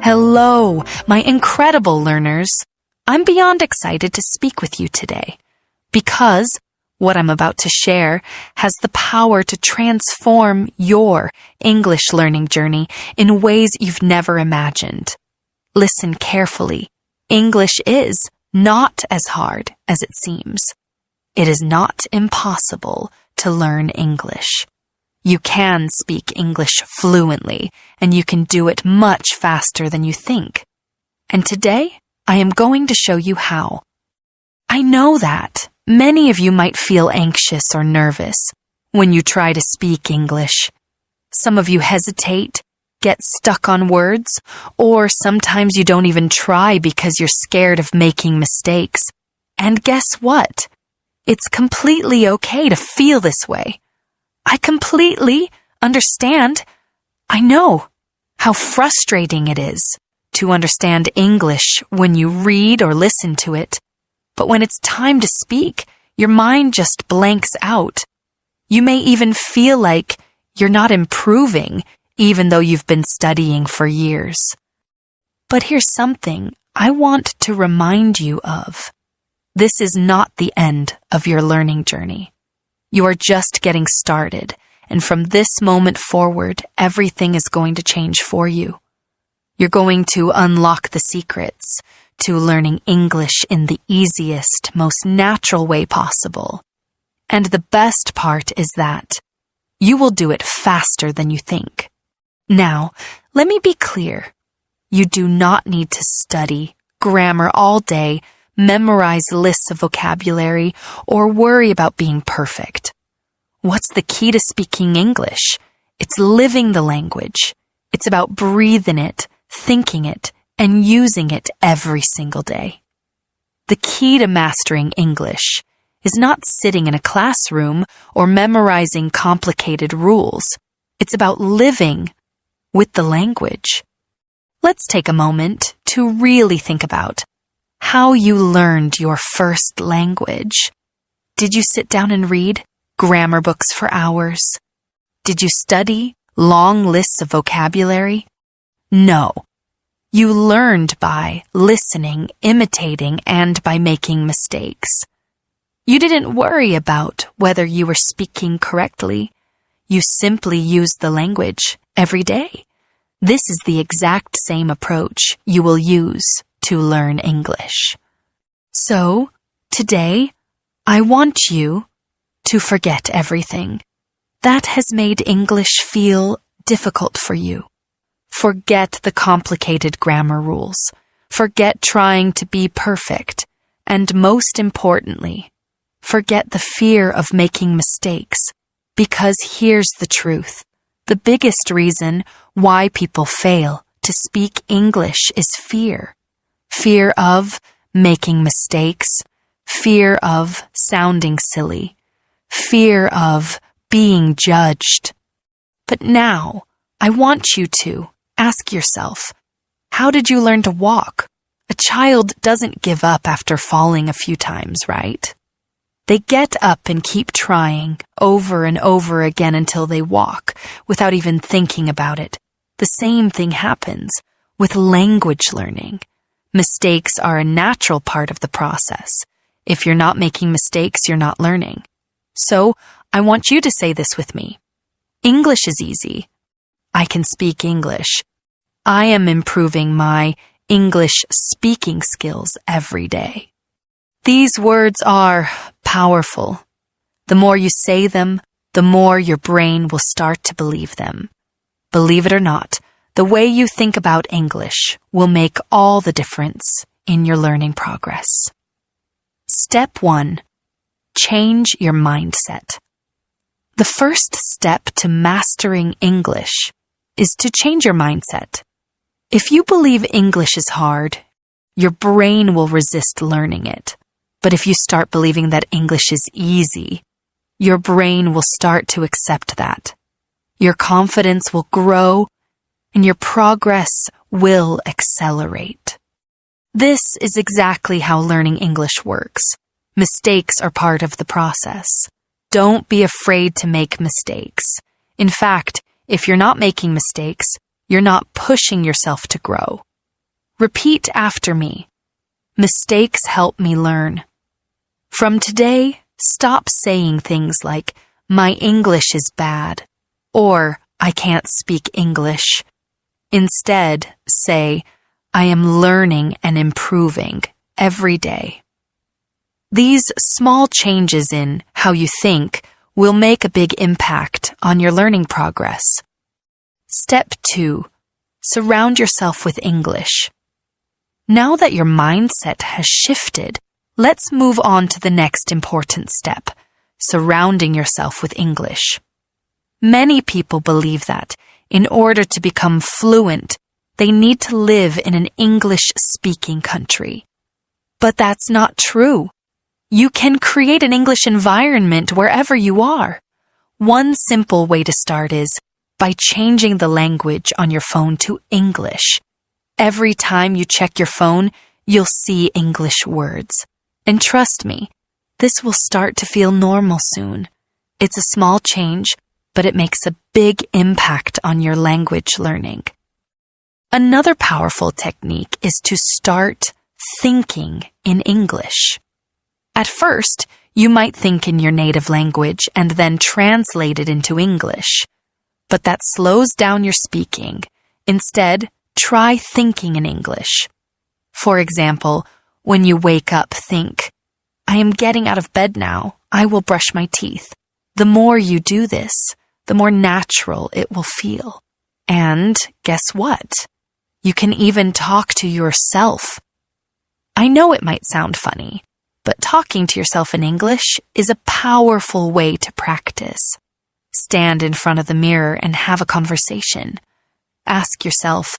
Hello, my incredible learners. I'm beyond excited to speak with you today because what I'm about to share has the power to transform your English learning journey in ways you've never imagined. Listen carefully. English is not as hard as it seems. It is not impossible to learn English. You can speak English fluently, and you can do it much faster than you think. And today, I am going to show you how. I know that many of you might feel anxious or nervous when you try to speak English. Some of you hesitate, get stuck on words, or sometimes you don't even try because you're scared of making mistakes. And guess what? It's completely okay to feel this way. I completely understand. I know how frustrating it is to understand English when you read or listen to it. But when it's time to speak, your mind just blanks out. You may even feel like you're not improving, even though you've been studying for years. But here's something I want to remind you of. This is not the end of your learning journey. You are just getting started, and from this moment forward, everything is going to change for you. You're going to unlock the secrets to learning English in the easiest, most natural way possible. And the best part is that you will do it faster than you think. Now, let me be clear. You do not need to study grammar all day, memorize lists of vocabulary, or worry about being perfect. What's the key to speaking English? It's living the language. It's about breathing it, thinking it, and using it every single day. The key to mastering English is not sitting in a classroom or memorizing complicated rules. It's about living with the language. Let's take a moment to really think about how you learned your first language. Did you sit down and read grammar books for hours? Did you study long lists of vocabulary? No. You learned by listening, imitating, and by making mistakes. You didn't worry about whether you were speaking correctly. You simply used the language every day. This is the exact same approach you will use to learn English. So, today, I want you to forget everything that has made English feel difficult for you. Forget the complicated grammar rules. Forget trying to be perfect. And most importantly, forget the fear of making mistakes. Because here's the truth. The biggest reason why people fail to speak English is fear. Fear of making mistakes, fear of sounding silly, fear of being judged. But now, I want you to ask yourself, how did you learn to walk? A child doesn't give up after falling a few times, right? They get up and keep trying over and over again until they walk without even thinking about it. The same thing happens with language learning. Mistakes are a natural part of the process. If you're not making mistakes, you're not learning. So, I want you to say this with me. English is easy. I can speak English. I am improving my English speaking skills every day. These words are powerful. The more you say them, the more your brain will start to believe them. Believe it or not, the way you think about English will make all the difference in your learning progress. Step 1. Change your mindset. The first step to mastering English is to change your mindset. If you believe English is hard, your brain will resist learning it. But if you start believing that English is easy, your brain will start to accept that. Your confidence will grow and your progress will accelerate. This is exactly how learning English works. Mistakes are part of the process. Don't be afraid to make mistakes. In fact, if you're not making mistakes, you're not pushing yourself to grow. Repeat after me. Mistakes help me learn. From today, stop saying things like, my English is bad, or I can't speak English. Instead, say, I am learning and improving every day. These small changes in how you think will make a big impact on your learning progress. Step 2. Surround yourself with English. Now that your mindset has shifted, let's move on to the next important step, surrounding yourself with English. Many people believe that, in order to become fluent, they need to live in an English-speaking country. But that's not true. You can create an English environment wherever you are. One simple way to start is by changing the language on your phone to English. Every time you check your phone, you'll see English words. And trust me, this will start to feel normal soon. It's a small change, but it makes a big impact on your language learning. Another powerful technique is to start thinking in English. At first, you might think in your native language and then translate it into English. But that slows down your speaking. Instead, try thinking in English. For example, when you wake up, think, I am getting out of bed now. I will brush my teeth. The more you do this, the more natural it will feel. And guess what? You can even talk to yourself. I know it might sound funny, but talking to yourself in English is a powerful way to practice. Stand in front of the mirror and have a conversation. Ask yourself,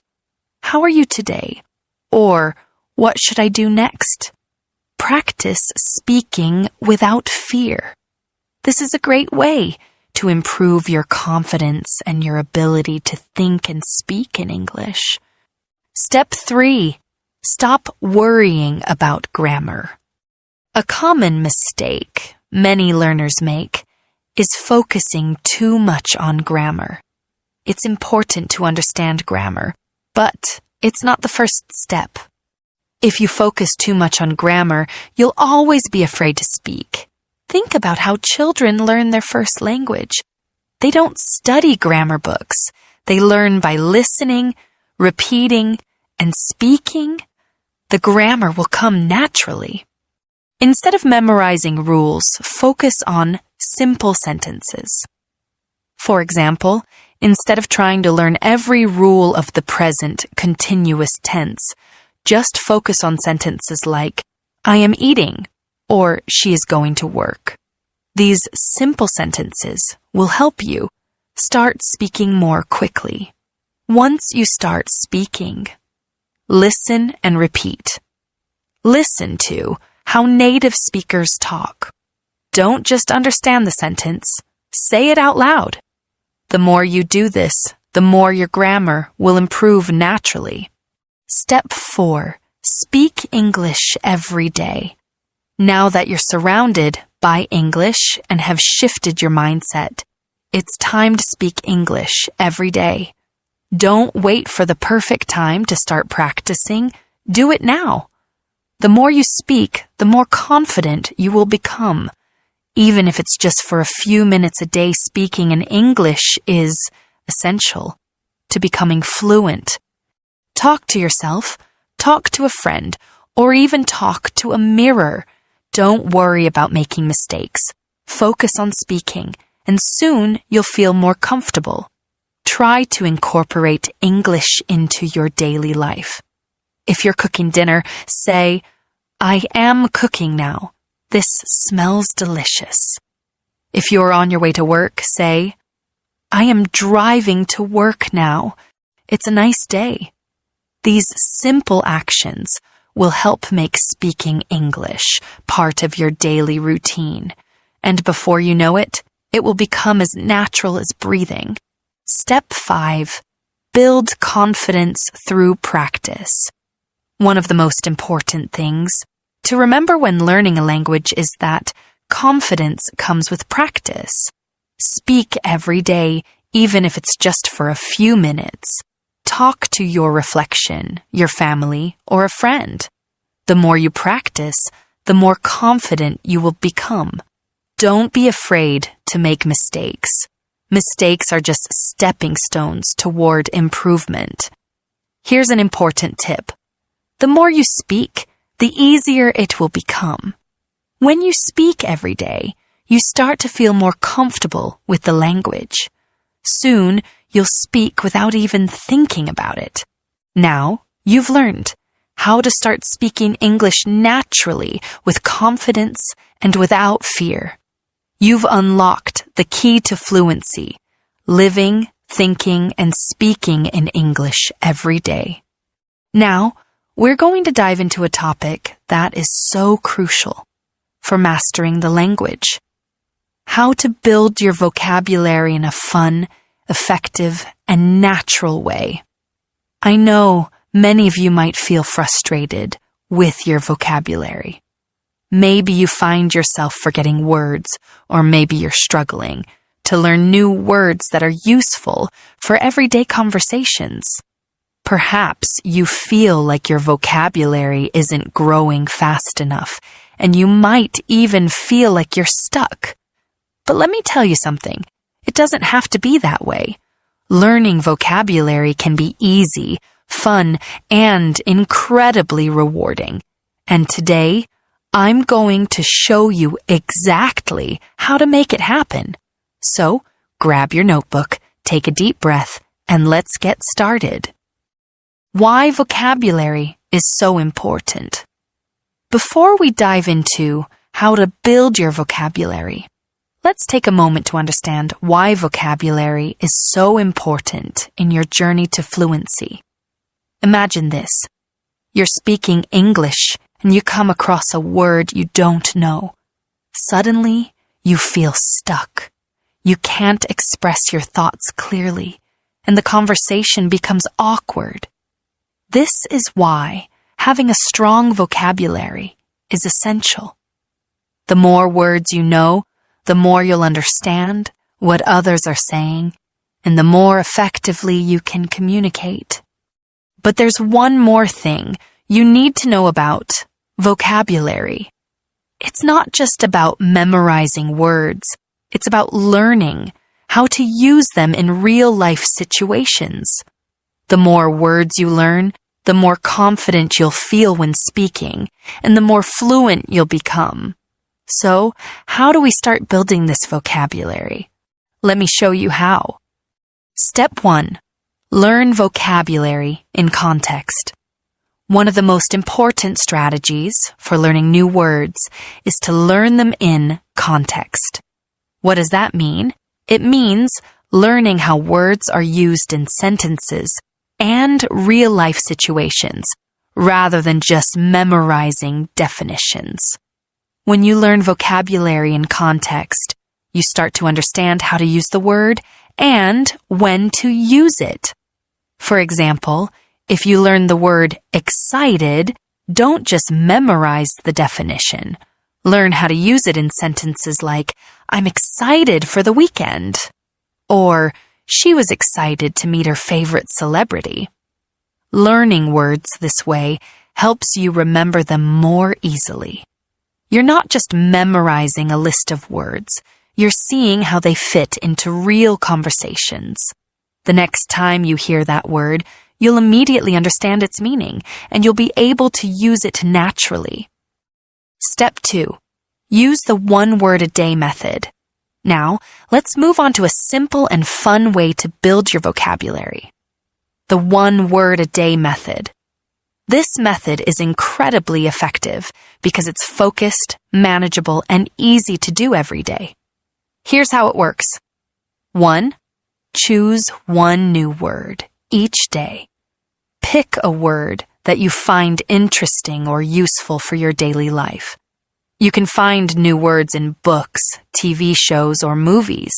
how are you today? Or, what should I do next? Practice speaking without fear. This is a great way to improve your confidence and your ability to think and speak in English. Step 3. Stop worrying about grammar. A common mistake many learners make is focusing too much on grammar. It's important to understand grammar, but it's not the first step. If you focus too much on grammar, you'll always be afraid to speak. Think about how children learn their first language. They don't study grammar books. They learn by listening, repeating, and speaking. The grammar will come naturally. Instead of memorizing rules, focus on simple sentences. For example, instead of trying to learn every rule of the present continuous tense, just focus on sentences like, I am eating, or she is going to work. These simple sentences will help you start speaking more quickly. Once you start speaking, listen and repeat. Listen to how native speakers talk. Don't just understand the sentence, say it out loud. The more you do this, the more your grammar will improve naturally. Step 4. Speak English every day. Now that you're surrounded by English and have shifted your mindset, it's time to speak English every day. Don't wait for the perfect time to start practicing. Do it now. The more you speak, the more confident you will become. Even if it's just for a few minutes a day, speaking in English is essential to becoming fluent. Talk to yourself, talk to a friend, or even talk to a mirror. Don't worry about making mistakes. Focus on speaking, and soon you'll feel more comfortable. Try to incorporate English into your daily life. If you're cooking dinner, say, I am cooking now. This smells delicious. If you're on your way to work, say, I am driving to work now. It's a nice day. These simple actions will help make speaking English part of your daily routine. And before you know it, it will become as natural as breathing. Step 5. Build confidence through practice. One of the most important things to remember when learning a language is that confidence comes with practice. Speak every day, even if it's just for a few minutes. Talk to your reflection, your family, or a friend. The more you practice, the more confident you will become. Don't be afraid to make mistakes. Mistakes are just stepping stones toward improvement. Here's an important tip. The more you speak, the easier it will become. When you speak every day, you start to feel more comfortable with the language. Soon, you'll speak without even thinking about it. Now, you've learned how to start speaking English naturally, with confidence and without fear. You've unlocked the key to fluency, living, thinking, and speaking in English every day. Now, we're going to dive into a topic that is so crucial for mastering the language. How to build your vocabulary in a fun, effective, and natural way. I know many of you might feel frustrated with your vocabulary. Maybe you find yourself forgetting words, or maybe you're struggling to learn new words that are useful for everyday conversations. Perhaps you feel like your vocabulary isn't growing fast enough, and you might even feel like you're stuck. But let me tell you something. It doesn't have to be that way. Learning vocabulary can be easy, fun, and incredibly rewarding. And today, I'm going to show you exactly how to make it happen. So, grab your notebook, take a deep breath, and let's get started. Why vocabulary is so important. Before we dive into how to build your vocabulary, let's take a moment to understand why vocabulary is so important in your journey to fluency. Imagine this. You're speaking English and you come across a word you don't know. Suddenly, you feel stuck. You can't express your thoughts clearly, and the conversation becomes awkward. This is why having a strong vocabulary is essential. The more words you know, the more you'll understand what others are saying, and the more effectively you can communicate. But there's one more thing you need to know about vocabulary. It's not just about memorizing words. It's about learning how to use them in real-life situations. The more words you learn, the more confident you'll feel when speaking, and the more fluent you'll become. So, how do we start building this vocabulary? Let me show you how. Step 1. Learn vocabulary in context. One of the most important strategies for learning new words is to learn them in context. What does that mean? It means learning how words are used in sentences and real-life situations, rather than just memorizing definitions. When you learn vocabulary in context, you start to understand how to use the word and when to use it. For example, if you learn the word excited, don't just memorize the definition. Learn how to use it in sentences like, I'm excited for the weekend. Or, she was excited to meet her favorite celebrity. Learning words this way helps you remember them more easily. You're not just memorizing a list of words. You're seeing how they fit into real conversations. The next time you hear that word, you'll immediately understand its meaning, and you'll be able to use it naturally. Step 2. Use the one-word-a-day method. Now, let's move on to a simple and fun way to build your vocabulary. The one-word-a-day method. This method is incredibly effective because it's focused, manageable, and easy to do every day. Here's how it works. 1. Choose one new word each day. Pick a word that you find interesting or useful for your daily life. You can find new words in books, TV shows, or movies.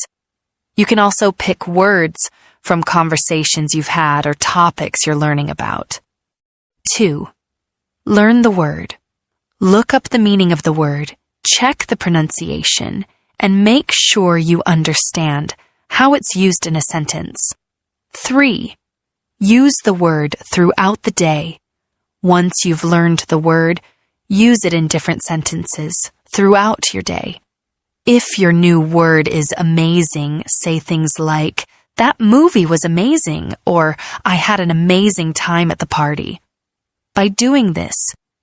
You can also pick words from conversations you've had or topics you're learning about. 2. Learn the word. Look up the meaning of the word, check the pronunciation, and make sure you understand how it's used in a sentence. 3. Use the word throughout the day. Once you've learned the word, use it in different sentences throughout your day. If your new word is amazing, say things like, "That movie was amazing," or "I had an amazing time at the party." By doing this,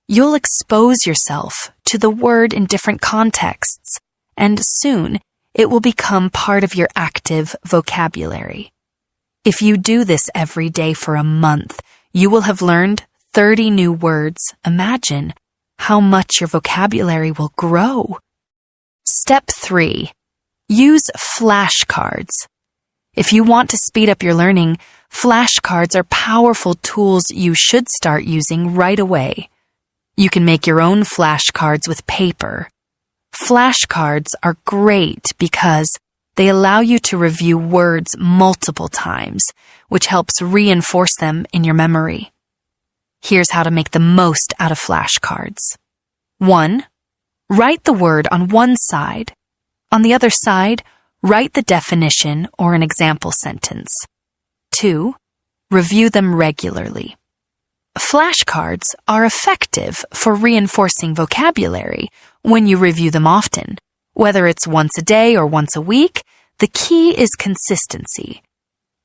you'll expose yourself to the word in different contexts, and soon it will become part of your active vocabulary. If you do this every day for a month, you will have learned 30 new words. Imagine how much your vocabulary will grow. Step 3. Use flashcards. If you want to speed up your learning, flashcards are powerful tools you should start using right away. You can make your own flashcards with paper. Flashcards are great because they allow you to review words multiple times, which helps reinforce them in your memory. Here's how to make the most out of flashcards. 1. Write the word on one side. On the other side, write the definition or an example sentence. 2. Review them regularly. Flashcards are effective for reinforcing vocabulary when you review them often. Whether it's once a day or once a week, the key is consistency.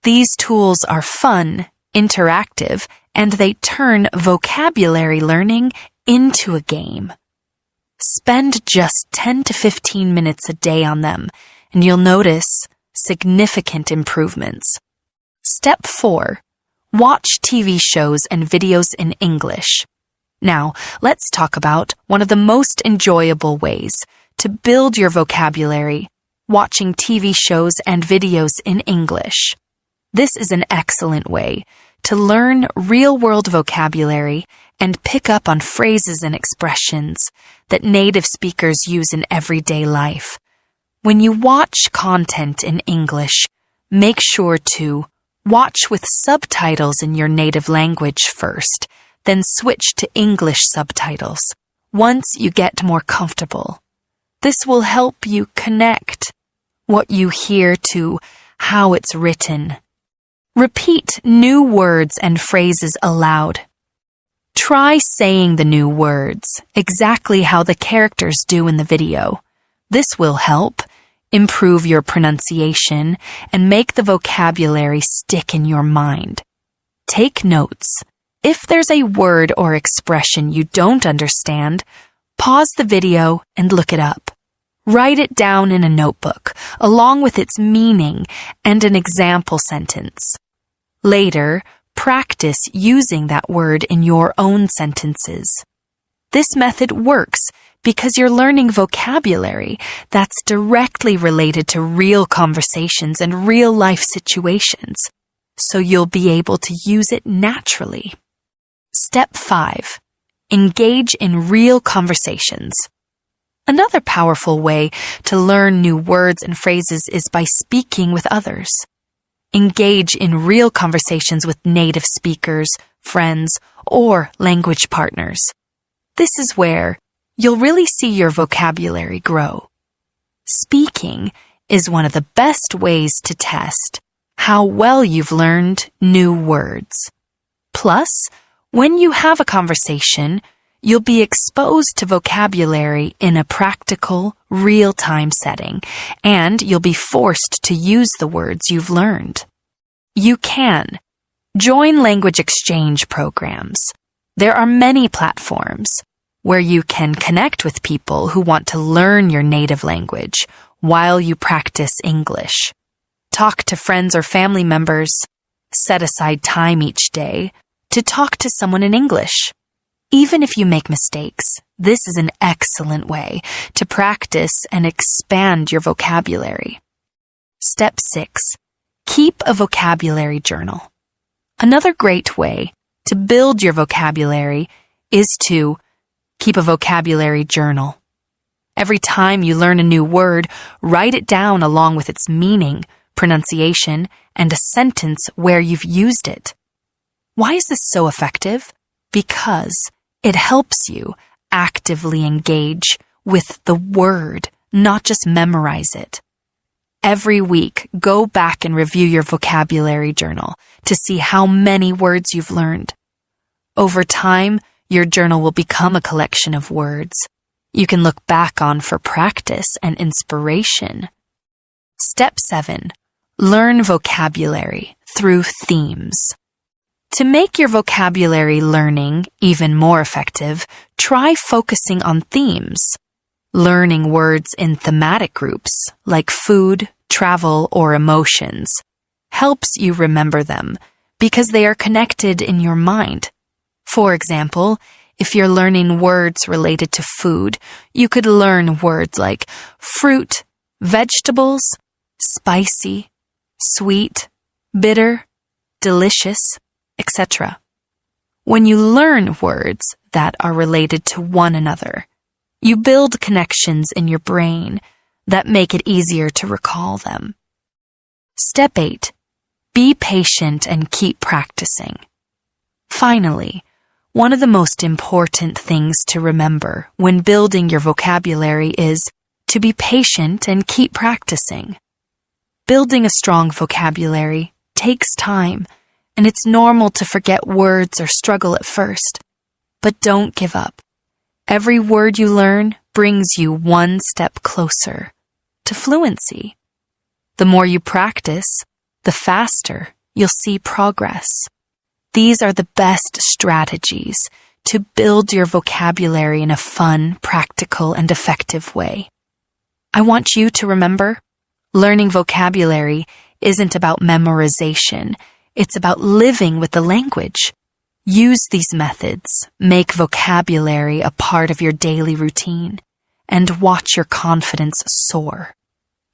These tools are fun, interactive, and they turn vocabulary learning into a game. Spend just 10 to 15 minutes a day on them, and you'll notice significant improvements. Step 4. Watch TV shows and videos in English. Now, let's talk about one of the most enjoyable ways to build your vocabulary, watching TV shows and videos in English. This is an excellent way to learn real-world vocabulary and pick up on phrases and expressions that native speakers use in everyday life. When you watch content in English, make sure to watch with subtitles in your native language first, then switch to English subtitles once you get more comfortable. This will help you connect what you hear to how it's written. Repeat new words and phrases aloud. Try saying the new words exactly how the characters do in the video. This will help improve your pronunciation and make the vocabulary stick in your mind. Take notes. If there's a word or expression you don't understand, pause the video and look it up. Write it down in a notebook, along with its meaning and an example sentence. Later, practice using that word in your own sentences. This method works because you're learning vocabulary that's directly related to real conversations and real-life situations, so you'll be able to use it naturally. Step 5. Engage in real conversations. Another powerful way to learn new words and phrases is by speaking with others. Engage in real conversations with native speakers, friends, or language partners. This is where you'll really see your vocabulary grow. Speaking is one of the best ways to test how well you've learned new words. Plus, when you have a conversation, you'll be exposed to vocabulary in a practical, real-time setting, and you'll be forced to use the words you've learned. You can join language exchange programs. There are many platforms where you can connect with people who want to learn your native language while you practice English. Talk to friends or family members. Set aside time each day to talk to someone in English. Even if you make mistakes, this is an excellent way to practice and expand your vocabulary. Step 6. Keep a vocabulary journal. Another great way to build your vocabulary is to keep a vocabulary journal. Every time you learn a new word, write it down along with its meaning, pronunciation, and a sentence where you've used it. Why is this so effective? Because it helps you actively engage with the word, not just memorize it. Every week, go back and review your vocabulary journal to see how many words you've learned. Over time, your journal will become a collection of words you can look back on for practice and inspiration. Step 7. Learn vocabulary through themes. To make your vocabulary learning even more effective, try focusing on themes. Learning words in thematic groups like food, travel, or emotions helps you remember them because they are connected in your mind. For example, if you're learning words related to food, you could learn words like fruit, vegetables, spicy, sweet, bitter, delicious, etc. When you learn words that are related to one another, you build connections in your brain that make it easier to recall them. Step 8. Be patient and keep practicing. Finally, one of the most important things to remember when building your vocabulary is to be patient and keep practicing. Building a strong vocabulary takes time, and it's normal to forget words or struggle at first. But don't give up. Every word you learn brings you one step closer to fluency. The more you practice, the faster you'll see progress. These are the best strategies to build your vocabulary in a fun, practical, and effective way. I want you to remember, learning vocabulary isn't about memorization. It's about living with the language. Use these methods, make vocabulary a part of your daily routine, and watch your confidence soar.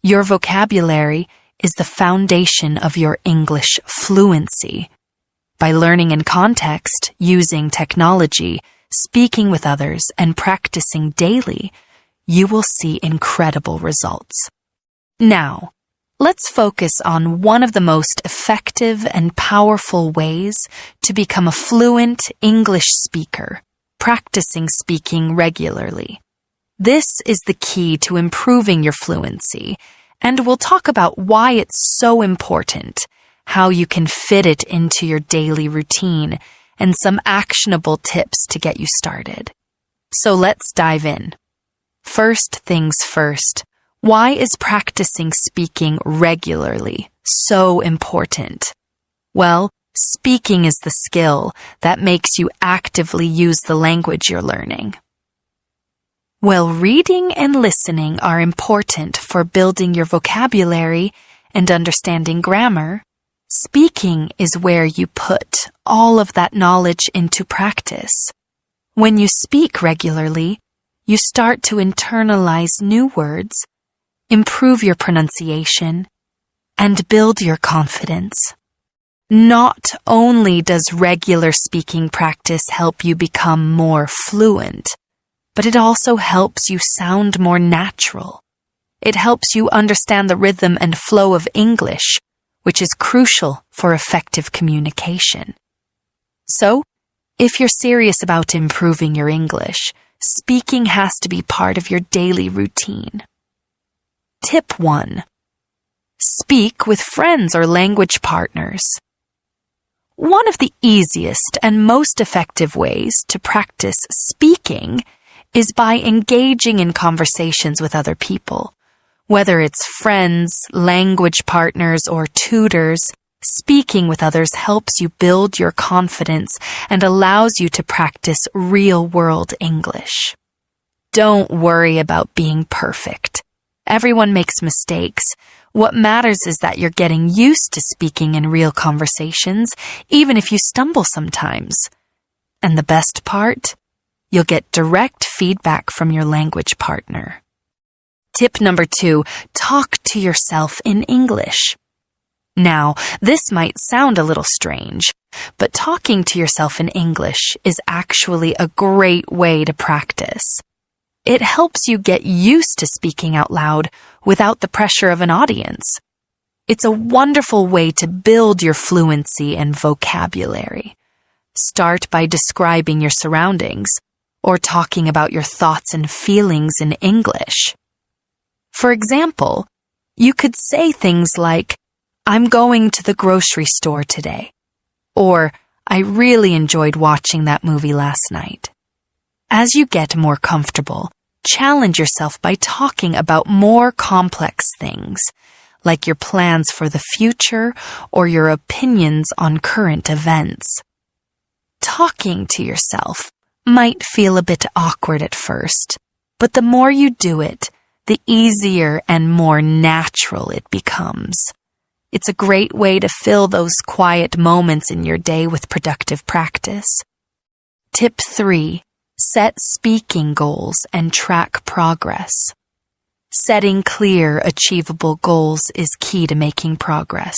Your vocabulary is the foundation of your English fluency. By learning in context, using technology, speaking with others, and practicing daily, you will see incredible results. Now, let's focus on one of the most effective and powerful ways to become a fluent English speaker, practicing speaking regularly. This is the key to improving your fluency, and we'll talk about why it's so important, how you can fit it into your daily routine, and some actionable tips to get you started. So let's dive in. First things first. Why is practicing speaking regularly so important? Well, speaking is the skill that makes you actively use the language you're learning. While reading and listening are important for building your vocabulary and understanding grammar, speaking is where you put all of that knowledge into practice. When you speak regularly, you start to internalize new words, improve your pronunciation, and build your confidence. Not only does regular speaking practice help you become more fluent, but it also helps you sound more natural. It helps you understand the rhythm and flow of English, which is crucial for effective communication. So, if you're serious about improving your English, speaking has to be part of your daily routine. Tip 1. Speak with friends or language partners. One of the easiest and most effective ways to practice speaking is by engaging in conversations with other people. Whether it's friends, language partners, or tutors, speaking with others helps you build your confidence and allows you to practice real-world English. Don't worry about being perfect. Everyone makes mistakes. What matters is that you're getting used to speaking in real conversations, even if you stumble sometimes. And the best part? You'll get direct feedback from your language partner. Tip number 2, talk to yourself in English. Now, this might sound a little strange, but talking to yourself in English is actually a great way to practice. It helps you get used to speaking out loud without the pressure of an audience. It's a wonderful way to build your fluency and vocabulary. Start by describing your surroundings or talking about your thoughts and feelings in English. For example, you could say things like, "I'm going to the grocery store today," Or, I really enjoyed watching that movie last night. As you get more comfortable, challenge yourself by talking about more complex things, like your plans for the future or your opinions on current events. Talking to yourself might feel a bit awkward at first, but the more you do it, the easier and more natural it becomes. It's a great way to fill those quiet moments in your day with productive practice. Tip 3. Set speaking goals and track progress. Setting clear, achievable goals is key to making progress.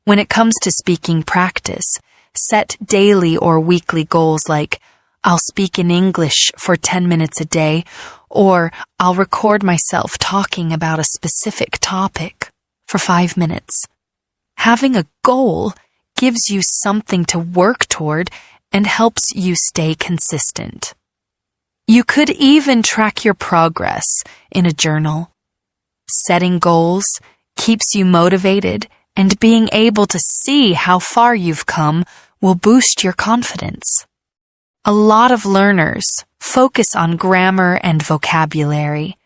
When it comes to speaking practice, set daily or weekly goals like, I'll speak in English for 10 minutes a day, or I'll record myself talking about a specific topic for 5 minutes. Having a goal gives you something to work toward and helps you stay consistent. You could even track your progress in a journal. Setting goals keeps you motivated, and being able to see how far you've come will boost your confidence. A lot of learners focus on grammar and vocabulary,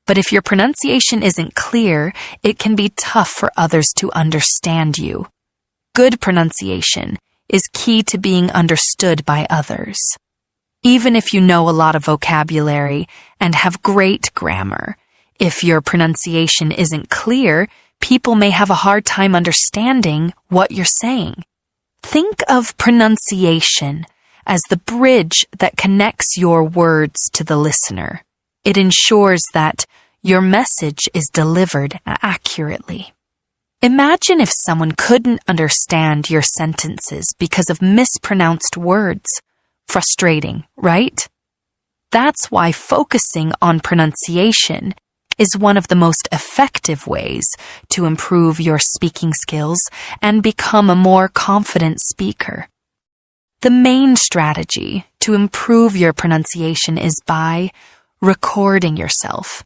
but if your pronunciation isn't clear, it can be tough for others to understand you. Good pronunciation is key to being understood by others. Even if you know a lot of vocabulary and have great grammar, if your pronunciation isn't clear, people may have a hard time understanding what you're saying. Think of pronunciation as the bridge that connects your words to the listener. It ensures that your message is delivered accurately. Imagine if someone couldn't understand your sentences because of mispronounced words. Frustrating, right? That's why focusing on pronunciation is one of the most effective ways to improve your speaking skills and become a more confident speaker. The main strategy to improve your pronunciation is by recording yourself.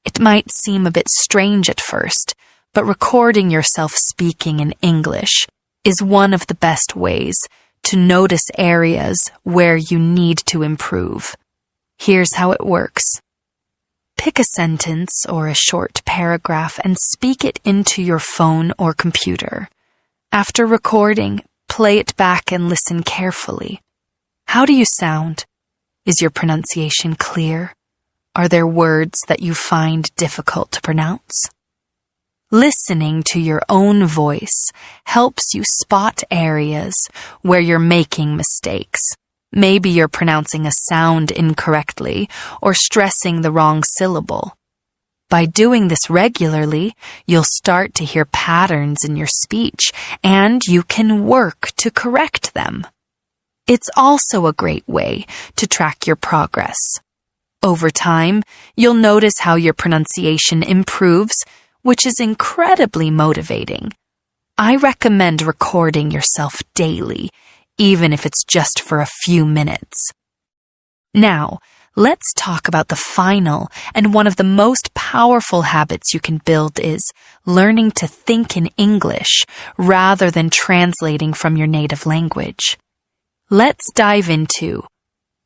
It might seem a bit strange at first, but recording yourself speaking in English is one of the best ways to notice areas where you need to improve. Here's how it works. Pick a sentence or a short paragraph and speak it into your phone or computer. After recording, play it back and listen carefully. How do you sound? Is your pronunciation clear? Are there words that you find difficult to pronounce? Listening to your own voice helps you spot areas where you're making mistakes. Maybe you're pronouncing a sound incorrectly or stressing the wrong syllable. By doing this regularly, you'll start to hear patterns in your speech, and you can work to correct them. It's also a great way to track your progress. Over time, you'll notice how your pronunciation improves, which is incredibly motivating. I recommend recording yourself daily, even if it's just for a few minutes. Now, let's talk about the final and one of the most powerful habits you can build is learning to think in English rather than translating from your native language. Let's dive into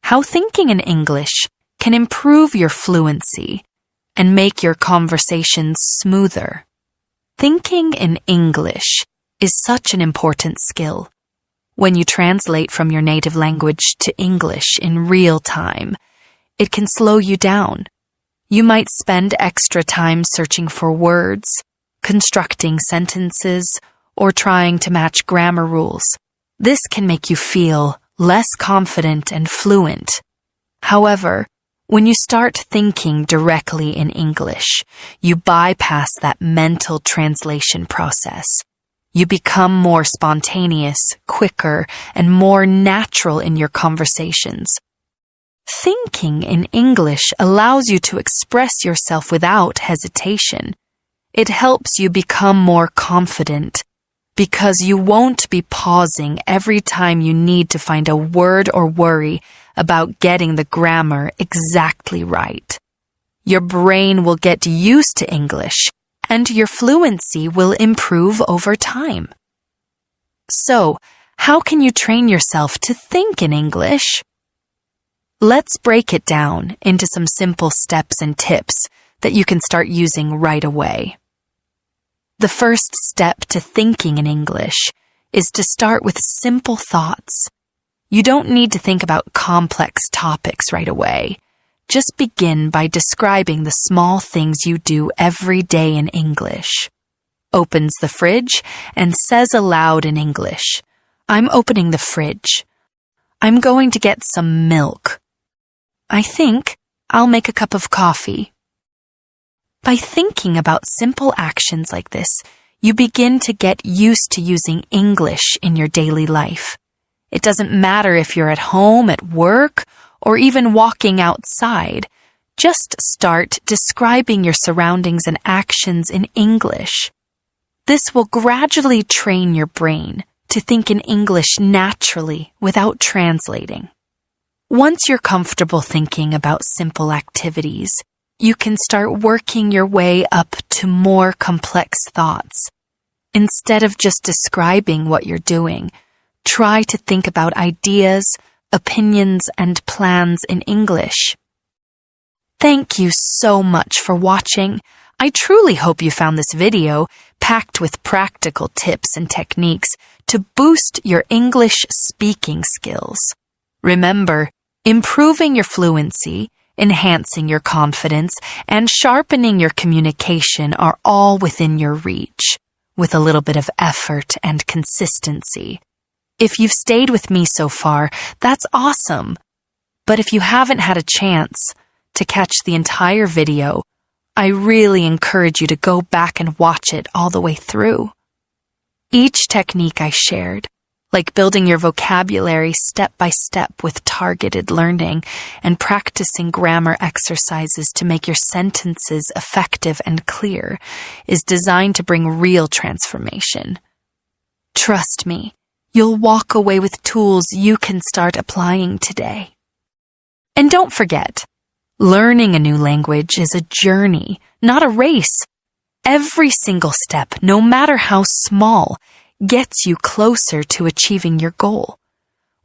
how thinking in English can improve your fluency and make your conversations smoother. Thinking in English is such an important skill. When you translate from your native language to English in real time, it can slow you down. You might spend extra time searching for words, constructing sentences, or trying to match grammar rules. This can make you feel less confident and fluent. However, when you start thinking directly in English, you bypass that mental translation process. You become more spontaneous, quicker, and more natural in your conversations. Thinking in English allows you to express yourself without hesitation. It helps you become more confident because you won't be pausing every time you need to find a word or worry about getting the grammar exactly right. Your brain will get used to English, and your fluency will improve over time. So, how can you train yourself to think in English? Let's break it down into some simple steps and tips that you can start using right away. The first step to thinking in English is to start with simple thoughts. You don't need to think about complex topics right away. Just begin by describing the small things you do every day in English. Opens the fridge and says aloud in English, "I'm opening the fridge. I'm going to get some milk. I think I'll make a cup of coffee." By thinking about simple actions like this, you begin to get used to using English in your daily life. It doesn't matter if you're at home, at work, or even walking outside. Just start describing your surroundings and actions in English. This will gradually train your brain to think in English naturally without translating. Once you're comfortable thinking about simple activities, you can start working your way up to more complex thoughts. Instead of just describing what you're doing, try to think about ideas, opinions, and plans in English. Thank you so much for watching. I truly hope you found this video packed with practical tips and techniques to boost your English speaking skills. Remember, improving your fluency, enhancing your confidence, and sharpening your communication are all within your reach, with a little bit of effort and consistency. If you've stayed with me so far, that's awesome. But if you haven't had a chance to catch the entire video, I really encourage you to go back and watch it all the way through. Each technique I shared, like building your vocabulary step by step with targeted learning and practicing grammar exercises to make your sentences effective and clear, is designed to bring real transformation. Trust me, you'll walk away with tools you can start applying today. And don't forget, learning a new language is a journey, not a race. Every single step, no matter how small, gets you closer to achieving your goal.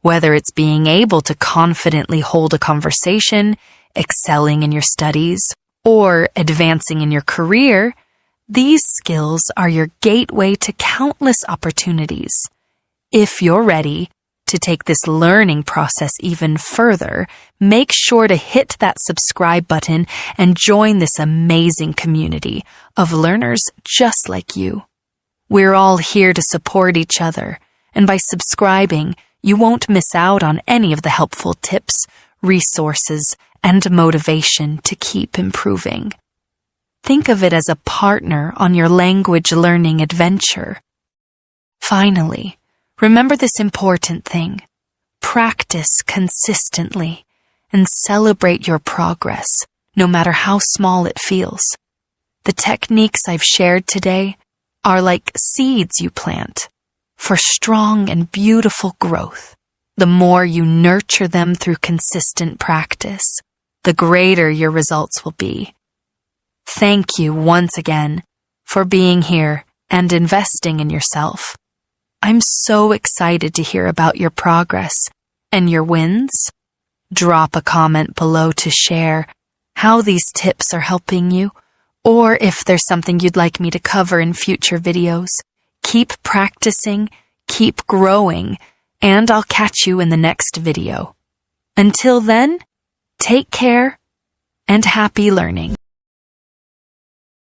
Whether it's being able to confidently hold a conversation, excelling in your studies, or advancing in your career, these skills are your gateway to countless opportunities. If you're ready to take this learning process even further, make sure to hit that subscribe button and join this amazing community of learners just like you. We're all here to support each other, and by subscribing, you won't miss out on any of the helpful tips, resources, and motivation to keep improving. Think of it as a partner on your language learning adventure. Finally, remember this important thing. Practice consistently and celebrate your progress, no matter how small it feels. The techniques I've shared today are like seeds you plant for strong and beautiful growth. The more you nurture them through consistent practice, the greater your results will be. Thank you once again for being here and investing in yourself. I'm so excited to hear about your progress and your wins. Drop a comment below to share how these tips are helping you, or if there's something you'd like me to cover in future videos. Keep practicing, keep growing, and I'll catch you in the next video. Until then, take care and happy learning.